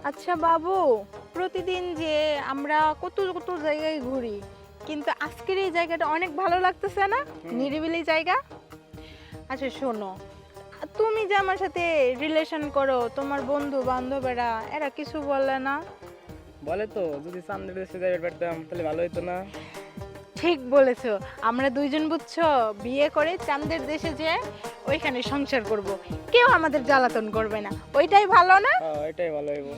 আচ্ছা বাবু, প্রতিদিন যে আমরা কত কত জায়গায় ঘুরি, কিন্তু আজকের এই জায়গাটা অনেক ভালো লাগতেছে না? নিরিবিলি জায়গা। আচ্ছা শোনো, তুমি যে আমার সাথে রিলেশন করো, তোমার বন্ধু বান্ধবেরা এরা কিছু বলে না? বলে তো, যদি চান্দের দেশে যাই পারতাম তাহলে ভালো হতো না? ঠিক বলেছো, আমরা দুইজন বুঝছো বিয়ে করে চাঁদের দেশে যে ওইখানে সংসার করব, কেউ আমাদের জ্বালাতন করবে না, ওইটাই ভালো না? হ্যাঁ, এটাই ভালো হইব।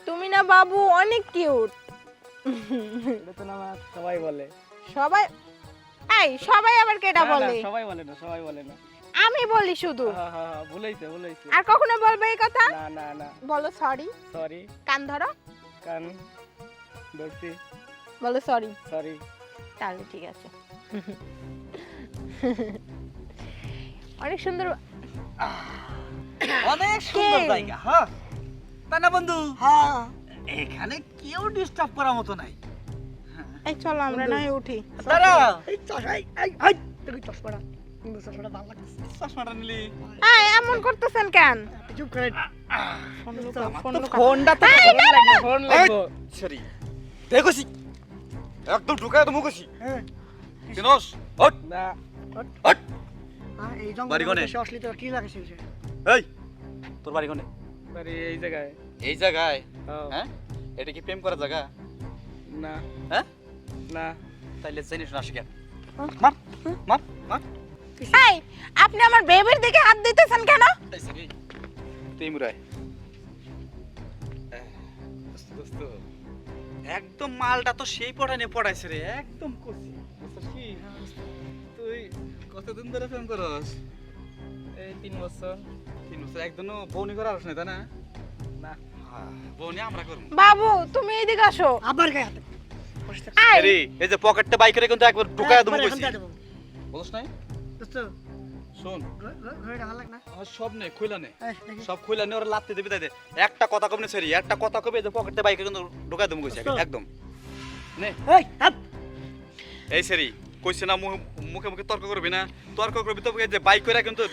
তুমি না বাবু অনেক কিউট। এটা তো না আমার সবাই বলে। সবাই? এই সবাই আবার কেটা না, না, বলে? সবাই বলে না, সবাই বলে না। আমি বলি শুধু। হ্যাঁ হ্যাঁ হ্যাঁ, ভুলাইছে ভুলাইছে। আর কখনো বলবে এই কথা? না না না, বলো সরি। সরি। কান ধরো। কান ধরছি। বলো সরি। সরি। তাহলে ঠিক আছে। অনেক সুন্দর। অনেক সুন্দর কে? জায়গা, হ্যাঁ তাই না বন্ধু? হ্যাঁ এখানে কেউ ডিস্টার্ব করার মতো নাই। এই চলো আমরা না হয় উঠি। দাঁড়া, এই চশমা এই তুই চশমাটা কিন্তু চশমাটা ভালো লাগছে। চশমাটা নিলি? এই এমন করতেছেন কেন? চুপ করে ফোন আমার লুকাও, তো ফোন লুকাও। ফোনটা তো এই, না, না, না। ফোন লাগবো। সরি দেখছি একদম ঢুকায় তো মুখছি হ্যাঁ চিনোস হট না, হট। হ্যাঁ এই বাড়ি কোনে? জঙ্গলে অশ্লীল কি লাগে সে এই তোর বাড়ি কোনে? বাড়ি এই জায়গায়। এই জায়গায়? হ্যাঁ। হ্যাঁ, এটা কি প্রেম করার জায়গা? না হ্যাঁ, না, তাইলে জানিস না শিখে মার মার মার। এই আপনি আমার বেবির দিকে হাত দিতেছেন কেন? এই সরি তুই মুরাই দোস্ত দোস্ত একদম মালটা তো সেই পড়ানে পড়াইছে রে, একদম কচি। বুঝছিস কি? তুই কতদিন ধরে প্রেম করস? এই 3 বছর। 3 বছর। একদিনও বউনি করার আসনে তাই না? না, বউনি আমরা করব। বাবু তুমি এদিকে আসো। আবার গায়ে হাতে বসে থাক। এই, আরে এই যে পকেটটা বাইক করে কিন্তু একবার ঢুকায় দেবো একবার কইছি। এখান দিয়ে দেবো। বুঝছ নাই? দোস্ত শুন, ঘড়িটা ভালো লাগ না? আমার সব নে খুইলা নে, এই দেখি সব খুইলা নে, ওরা লাত্তি দেবে তাই দে। একটা কথা কমনে সরি, একটা কথা কবে যে পকেটে বাইকে কিন্তু ঢুকায় দেবো কইছি একদম। নে এই হাত এই সরি কইছে না, মুখে মুখে তর্ক করবি না, তর্ক করবি তো যে বাইক করে কিন্তু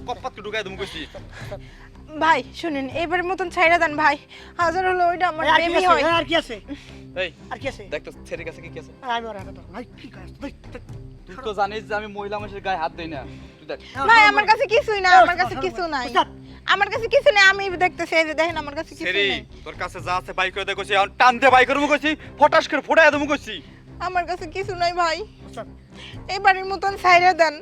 কপাতকে ঢুকায় দেবো কইছি। ভাই শুনেন এবারের মতন ছাইড়া দেন ভাই, হাজার হলো ওইটা আমার আর কি বেবি আছে? হয়। আর কি আছে? এই আর কি আছে? দেখ তো ছেলের কাছে কি কি আছে। আমি ওর হাতে ধরো। ভাই কি কইছ? তুই তো জানিস যে আমি মহিলা মানুষের গায়ে হাত দেই না। তুই দেখ ভাই আমার কাছে কিছুই না, আমার কাছে কিছু নাই, আমার কাছে কিছু নেই, আমি দেখতেছি এই যে দেখেন আমার কাছে কিছু সেরি নেই, তোর কাছে যা আছে বাইক করে দে কইছি, এখন টান দে বাইক করে কইছি, ফটাস করে ফোটায় দেবো কইছি। আমার কাছে কিছু নাই ভাই, এবারের মতন ছাইড়া দেন।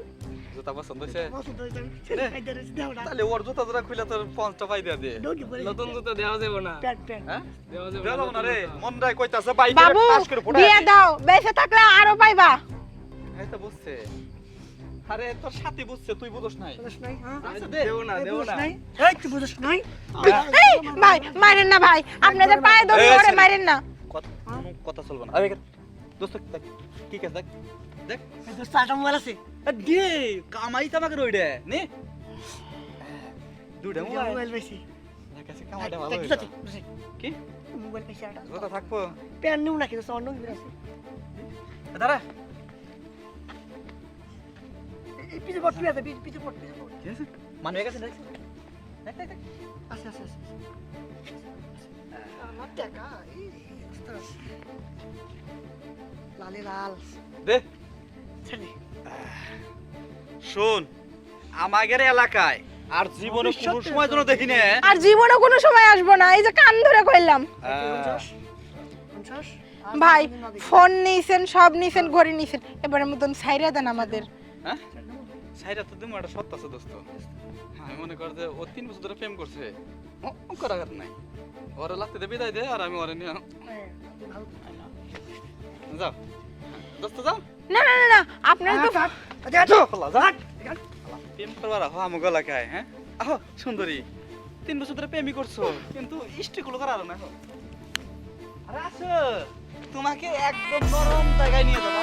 জুতা পছন্দ হইছে? পছন্দ হইছে। ছেলে খাইতে রে দাও না। তাহলে ওর জুতা জোড়া খুলে তোর 5টা পাই দিয়া দে। দৌড়ি পড়ে নতুন জুতো দেওয়া যাবে না। প্যান্ট প্যান্ট হ্যাঁ দেওয়া যাবে দেও না নতুন রে, জুতো। মন রায় কইতাছে বাইক করে বাবু টাস করে ফোটায় বিয়ে দে। দাও, বেঁচে থাকলে আরো পাইবা। এই তো বুঝছে। আরে তোর সাথী বুঝছে, তুই বুঝছ নাই। বুঝছ নাই? হ্যাঁ আচ্ছা দে। দেও না, এই দেও বুঝছ না। নাই? এই তুই বুঝছ নাই? এই ভাই মারেন না ভাই, আপনাদের পায়ে ধরে এই, ওরে সরি। মারেন না। কোনো কথা চলবে না। আরে দোস্ত দেখ কি কাজ দেখ দেখ। এই দোস্ত আটা মোবাইল আছে? দে কামাই তামাকে রইডে নে দুইটা মোবাইল মোবাইল বেশি। আমার কাছে কামাইটা ভালো দেখি হইছে। বুঝছি। কি মোবাইল বেশি আটা। কথা থাকবো? প্যান্ট নিউ নাকি দোস্ত অন্য কিছু আছে? দাঁড়া এই পিছে পড় পিছে পিছে পড় পিছে পড়। কি আছে মানে গেছে দেখ দেখ দেখ দেখ। আছে আছে আছে। আমার টাকা এই দোস্ত। লালে লাল দে ছেলে। শুন আমাদের এলাকায় আর জীবনে কোনো সময় জন্য দেখি না। আর জীবনে কোনো সময় আসবো না, এই যে কান ধরে কইলাম। ভাই ফোন নিছেন, সব নিছেন, ঘড়ি নিছেন, এবারের মতন ছাইড়া দেন আমাদের। হ্যাঁ সাইরা তো তুমি একটা সত্য আছে দোস্ত। আমি মনে কর যে ও 3 বছর ধরে প্রেম করছে, ও করার নাই, ওরা লাগতে দে বিদায় দে, আর আমি ওরে নিয়ে যাও দোস্ত যাও। না না না না, আপনারা তো প্রেম করবার আহ আমো গলা খায়। হ্যাঁ আহ সুন্দরী 3 বছর ধরে প্রেমই করছো, কিন্তু ইষ্টিগুলো করার না। আরে আসো তোমাকে একদম নরম জায়গায় নিয়ে যাবো।